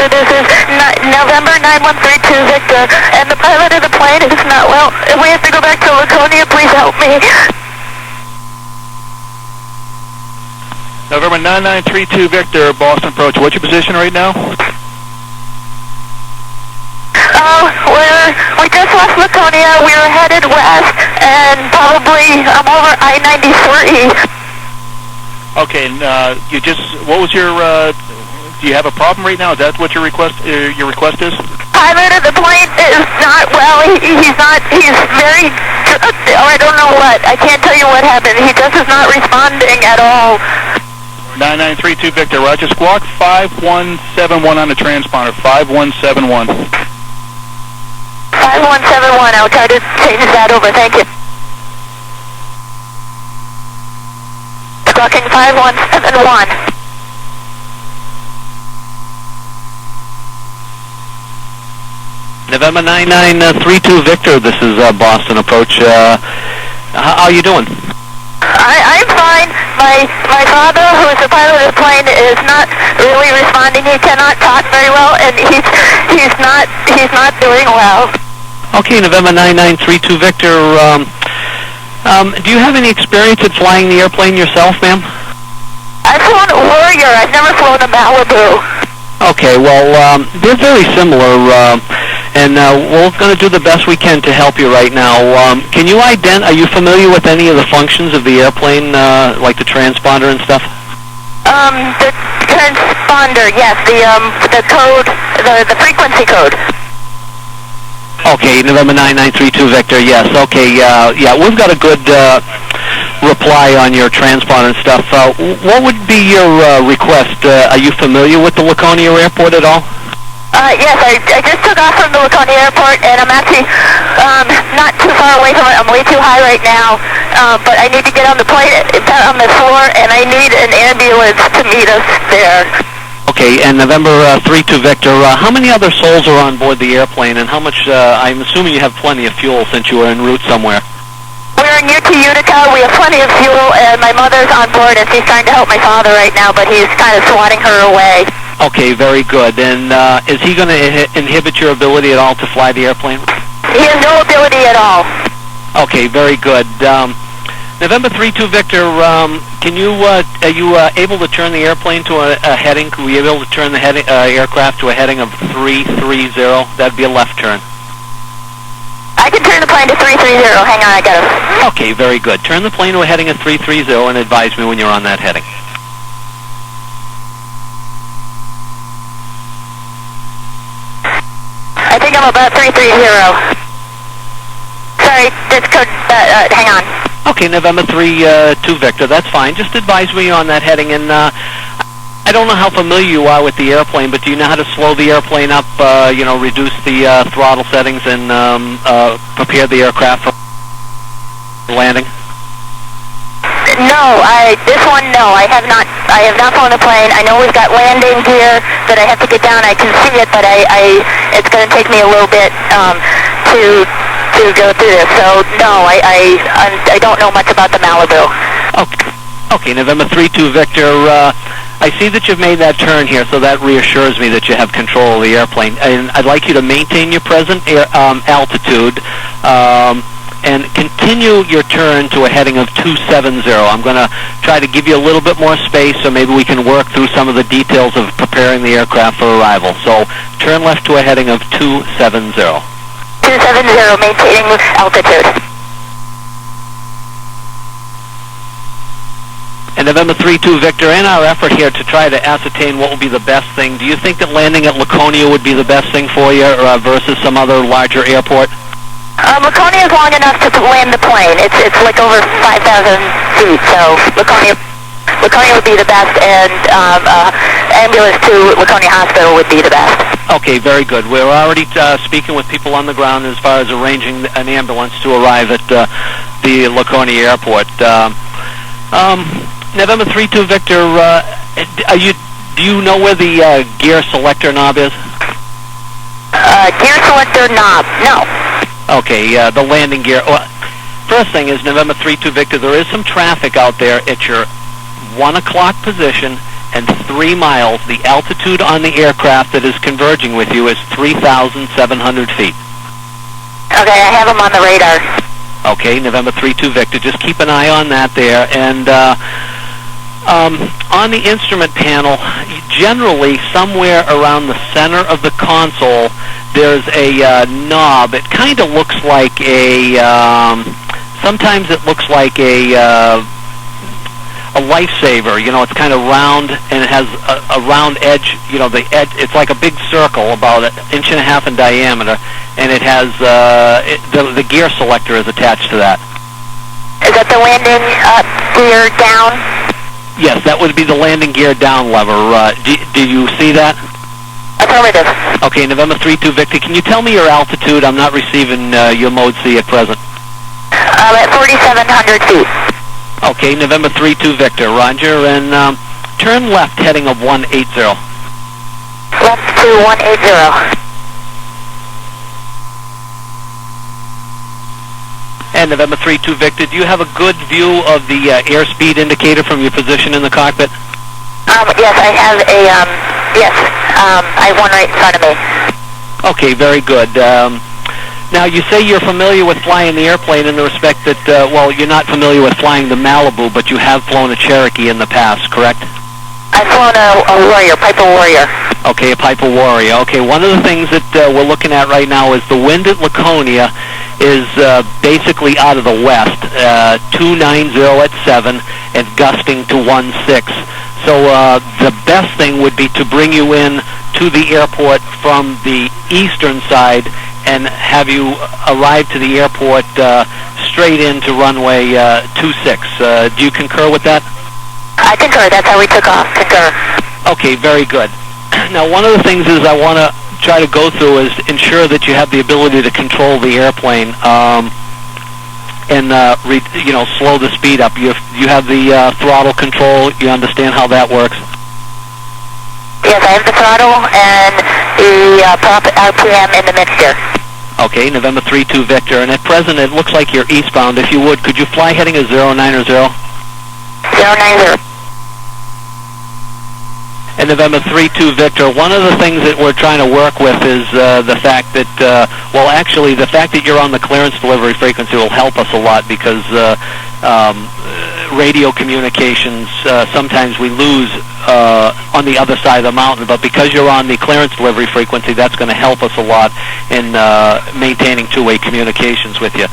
Victor. This is November 9132 Victor, and the pilot of the plane is not well. We have to go back to Laconia. Please help me. November 9932 Victor, Boston approach. What's your position right now? We just left Laconia. We were headed west, and probably I'm over I-93. Okay, and what was your, do you have a problem right now? Is that what your request is? Pilot of the plane is not well. He's very, I don't know what. I can't tell you what happened. He just is not responding at all. 9932 Victor, roger. Squawk 5171 on the transponder, 5171. 5171, I'll try to change that over, thank you. Squawking 5171. November 9932 Victor, this is Boston approach. How are you doing? I'm fine. My father, who is the pilot of the plane, is not really responding. He cannot talk very well, and he's not doing well. Okay, November 9932 Victor. Do you have any experience at flying the airplane yourself, ma'am? I've flown a Warrior. I've never flown a Malibu. Okay, well, they're very similar, and we're going to do the best we can to help you right now. Can you are you familiar with any of the functions of the airplane, like the transponder and stuff? The transponder, yes. The code, the frequency code. Okay, November 9932 Victor, yes. Okay, yeah, we've got a good reply on your transponder and stuff. What would be your request? Are you familiar with the Laconia Airport at all? Yes, I just took off from the Laconia Airport, and I'm actually not too far away from it. I'm way too high right now, but I need to get on the plane, on the floor, and I need an ambulance to meet us there. Okay, and November 32 Victor, how many other souls are on board the airplane, and how much, I'm assuming you have plenty of fuel since you were en route somewhere? We're in Utica. We have plenty of fuel, and my mother's on board, and she's trying to help my father right now, but he's kind of swatting her away. Okay, very good. And is he going to inhibit your ability at all to fly the airplane? He has no ability at all. Okay, very good. November 32 Victor, can you, are you able to turn the airplane to a heading? Will you be able to turn the aircraft to a heading of 330? That'd be a left turn. I can turn the plane to 330. Hang on, I got it. Okay, very good. Turn the plane to a heading of 330 and advise me when you're on that heading. I think I'm about 330. Sorry, this code, hang on. Okay, November 32 Victor, that's fine. Just advise me on that heading, and I don't know how familiar you are with the airplane, but do you know how to slow the airplane up, reduce the throttle settings and prepare the aircraft for landing? No, no, I have not flown a plane. I know we've got landing gear that I have to get down. I can see it, but it's going to take me a little bit to go through this. So no, I don't know much about the Malibu. Okay, November 32 Victor. I see that you've made that turn here, so that reassures me that you have control of the airplane. And I'd like you to maintain your present altitude and continue your turn to a heading of 270. I'm going to try to give you a little bit more space, so maybe we can work through some of the details of preparing the aircraft for arrival. So turn left to a heading of 270. 270, maintaining altitude. And November 32 Victor, in our effort here to try to ascertain what will be the best thing, do you think that landing at Laconia would be the best thing for you versus some other larger airport? Laconia is long enough to land the plane. It's like over 5,000 feet, so Laconia would be the best, and ambulance to Laconia Hospital would be the best. Okay, very good. We're already speaking with people on the ground as far as arranging an ambulance to arrive at the Laconia Airport. November 32 Victor, do you know where the gear selector knob is? Gear selector knob, no. Okay, the landing gear. First thing is November 32 Victor, there is some traffic out there at your 1 o'clock position 3 miles. The altitude on the aircraft that is converging with you is 3,700 feet. Okay, I have them on the radar. Okay, November 3-2 Victor. Just keep an eye on that there. And on the instrument panel, generally somewhere around the center of the console, there's a knob. It kind of looks like a, sometimes it looks like a lifesaver. You know, it's kind of round and it has a round edge. You know, the edge, it's like a big circle about 1.5 inches in diameter, and it has the gear selector is attached to that. Is that the landing gear down? Yes, that would be the landing gear down lever. Do you see that? Affirmative. Okay, November 3-2 Victor. Can you tell me your altitude? I'm not receiving your mode C at present. I'm at 4,700 feet. Okay, November 3-2 Victor. Roger, and turn left heading of 180. Left to 180. And November 3-2 Victor, do you have a good view of the airspeed indicator from your position in the cockpit? Yes, I have a, I have one right in front of me. Okay, very good. Now, you say you're familiar with flying the airplane in the respect that, well, you're not familiar with flying the Malibu, but you have flown a Cherokee in the past, correct? I've flown a Warrior, Piper Warrior. Okay, a Piper Warrior. Okay, one of the things that we're looking at right now is the wind at Laconia is basically out of the west, 290 at 7 and gusting to 16. So the best thing would be to bring you in to the airport from the eastern side and have you arrive to the airport straight into runway 26. Do you concur with that? I concur. That's how we took off. Concur. Okay, very good. Now, one of the things is I want to try to go through is ensure that you have the ability to control the airplane and slow the speed up. You have the throttle control. You understand how that works? Yes, I have the throttle and the prop RPM in the mixture. Okay, November 3-2 Victor. And at present, it looks like you're eastbound. If you would, could you fly heading a 090? 090. And November 3-2 Victor, one of the things that we're trying to work with is the fact that, the fact that you're on the clearance delivery frequency will help us a lot because radio communications, sometimes we lose on the other side of the mountain, but because you're on the clearance delivery frequency, that's going to help us a lot in maintaining two-way communications with you.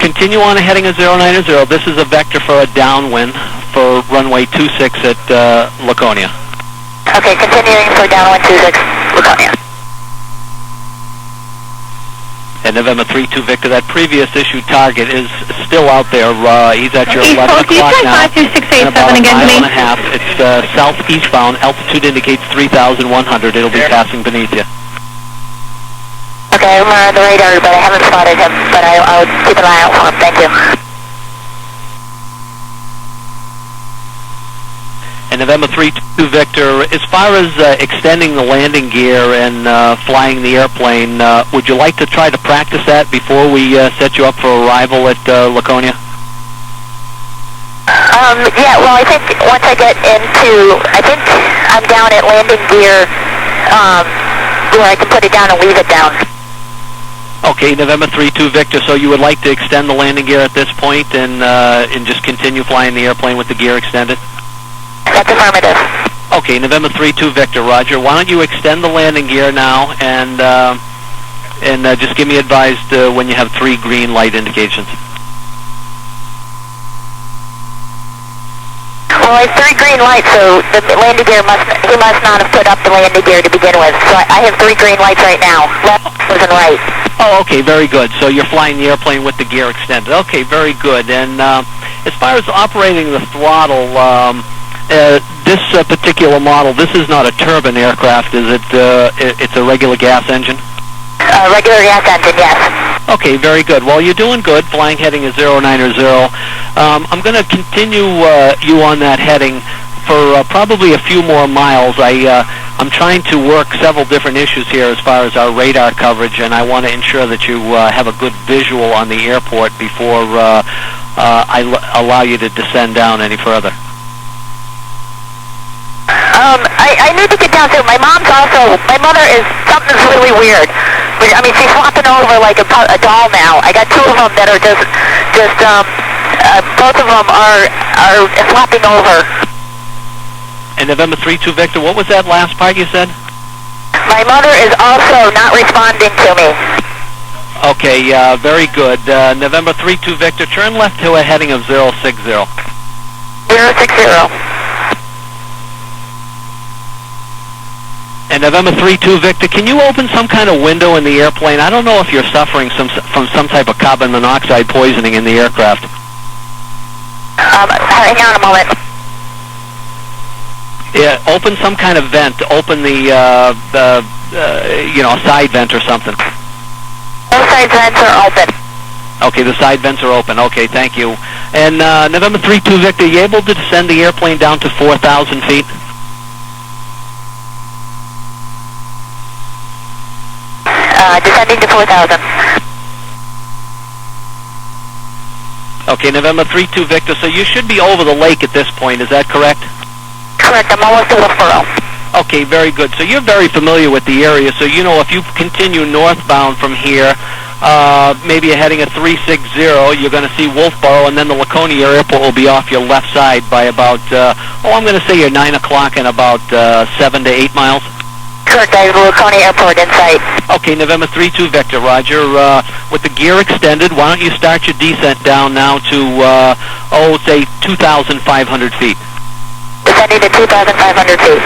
Continue on heading a 090. This is a vector for a downwind for runway 26 at Laconia. Okay, continuing for downwind 26, Laconia. And November 3-2 Victor, that previous issue target is still out there. He's at your 11 o'clock now. Can you try 52687 about again, a mile please? and a half. It's southeastbound. Altitude indicates 3,100. It'll be passing beneath you. Okay, I'm on the radar, but I haven't spotted him, but I'll keep an eye out for him. Thank you. And November 3-2 Victor, as far as extending the landing gear and flying the airplane, would you like to try to practice that before we set you up for arrival at Laconia? Yeah, well, I think once I get into, I think I'm down at landing gear where I can put it down and leave it down. Okay, November 3-2 Victor, so you would like to extend the landing gear at this point and just continue flying the airplane with the gear extended? That's affirmative. Okay, November 3-2 Victor, Roger. Why don't you extend the landing gear now and just give me advised when you have 3 green light indications. Well, I have 3 green lights, so the landing gear he must not have put up the landing gear to begin with. So I have 3 green lights right now, left and right. Oh, okay, very good. So you're flying the airplane with the gear extended. Okay, very good. And as far as operating the throttle, this particular model, this is not a turbine aircraft, is it? It's a regular gas engine? Regular gas engine, yes. Okay, very good. Well, you're doing good, flying heading a 090. I'm going to continue you on that heading for probably a few more miles. I'm trying to work several different issues here as far as our radar coverage, and I want to ensure that you have a good visual on the airport before allow you to descend down any further. I need to get down too. My mother is, something's really weird. I mean, she's flopping over like a doll now. I got two of them that are both of them are flopping over. And November 3-2 Victor, what was that last part you said? My mother is also not responding to me. Okay, very good. November 3-2 Victor, turn left to a heading of 060. 060. And November 3-2 Victor, can you open some kind of window in the airplane? I don't know if you're suffering from some type of carbon monoxide poisoning in the aircraft. Hang on a moment. Yeah, open some kind of vent. Open the side vent or something. Both side vents are open. Okay, the side vents are open. Okay, thank you. And November 3-2 Victor, are you able to descend the airplane down to 4,000 feet? Descending to 4,000. Okay, November 3-2 Victor, so you should be over the lake at this point, is that correct? Correct, I'm almost to Wolfboro. Okay, very good. So you're very familiar with the area, so you know if you continue northbound from here, maybe you're heading a 360, you're going to see Wolfboro, and then the Laconia Airport will be off your left side by about, I'm going to say you're 9 o'clock and about 7 to 8 miles. Correct, I have the Laconia Airport in sight. Okay, November 3-2 Victor, Roger. With the gear extended, why don't you start your descent down now to, say 2,500 feet. Descending to 2,500 feet.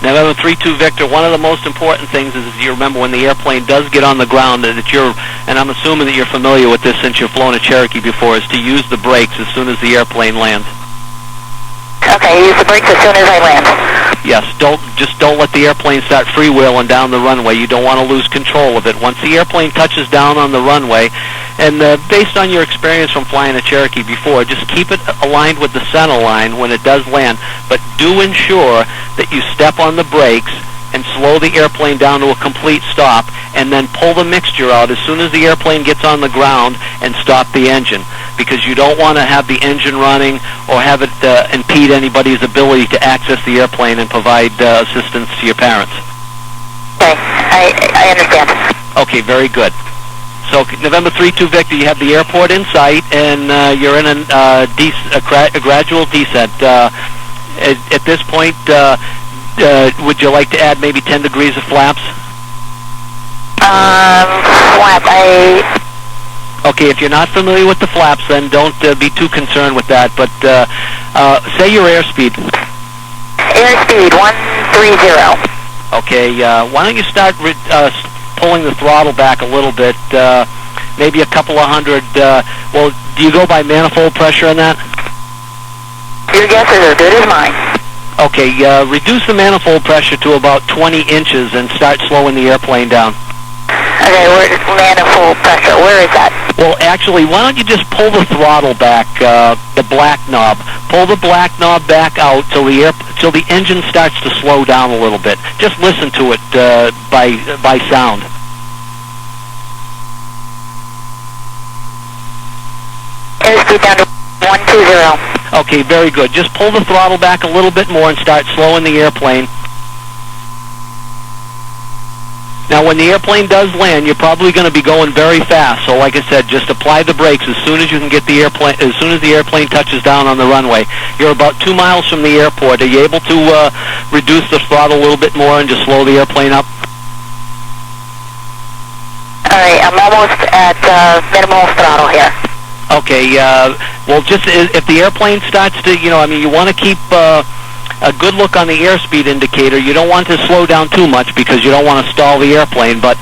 November 3-2 Victor, one of the most important things is you remember when the airplane does get on the ground that and I'm assuming that you're familiar with this since you've flown a Cherokee before, is to use the brakes as soon as the airplane lands. Okay, use the brakes as soon as I land. Yes, don't let the airplane start freewheeling down the runway. You don't want to lose control of it. Once the airplane touches down on the runway, and based on your experience from flying a Cherokee before, just keep it aligned with the center line when it does land, but do ensure that you step on the brakes and slow the airplane down to a complete stop, and then pull the mixture out as soon as the airplane gets on the ground and stop the engine, because you don't want to have the engine running or have it impede anybody's ability to access the airplane and provide assistance to your parents. Okay, I understand. Okay, very good. So November 3-2 Victor, you have the airport in sight, and you're in a gradual descent. At this point, would you like to add maybe 10 degrees of flaps? Okay, if you're not familiar with the flaps, then don't be too concerned with that. But say your airspeed. Airspeed 130. Okay, why don't you start pulling the throttle back a little bit, maybe a couple of hundred. Well, do you go by manifold pressure on that? Your guess is as good as mine. Okay, reduce the manifold pressure to about 20 inches and start slowing the airplane down. Okay, where's manifold pressure? Where is that? Well, actually, why don't you just pull the throttle back, the black knob. Pull the black knob back out till the engine starts to slow down a little bit. Just listen to it by sound. Airspeed down to 120. Okay, very good. Just pull the throttle back a little bit more and start slowing the airplane. Now, when the airplane does land, you're probably going to be going very fast. So, like I said, just apply the brakes as soon as you can get the airplane. As soon as the airplane touches down on the runway, you're about 2 miles from the airport. Are you able to reduce the throttle a little bit more and just slow the airplane up? All right, I'm almost at minimal throttle here. Okay. Well, just if the airplane starts to, you want to keep a good look on the airspeed indicator. You don't want to slow down too much because you don't want to stall the airplane, but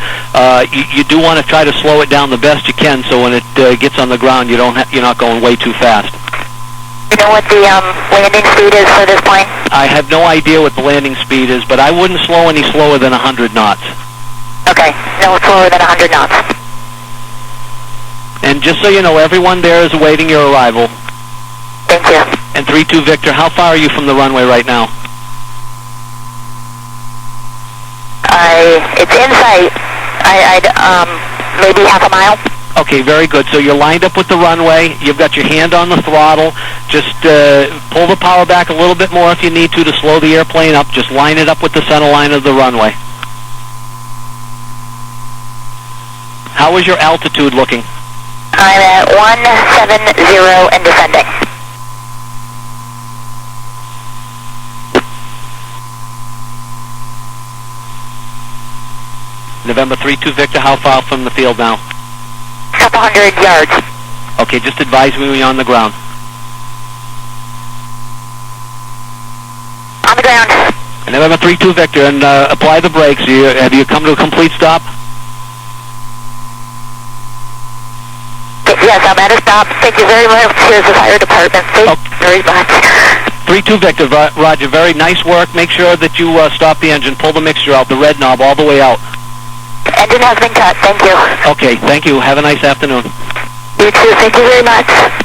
you do want to try to slow it down the best you can so when it gets on the ground, you're not going way too fast. You know what the landing speed is for this plane? I have no idea what the landing speed is, but I wouldn't slow any slower than 100 knots. Okay, no slower than 100 knots. And just so you know, everyone there is awaiting your arrival. Thank you. And 3-2 Victor, how far are you from the runway right now? It's in sight. maybe half a mile. Okay, very good. So you're lined up with the runway. You've got your hand on the throttle. Just pull the power back a little bit more if you need to slow the airplane up. Just line it up with the center line of the runway. How is your altitude looking? I'm at 170 and descending. November 32 Victor, how far from the field now? Couple 100 yards. Okay, just advise me when you're on the ground. On the ground. And November 32 Victor, and apply the brakes. Have you come to a complete stop? Yes, I'm at a stop. Thank you very much. Here's the fire department. Thank you very much. 32 Victor, Roger, very nice work. Make sure that you stop the engine. Pull the mixture out, the red knob, all the way out. Engine has been cut. Thank you. Okay, thank you. Have a nice afternoon. You too. Thank you very much.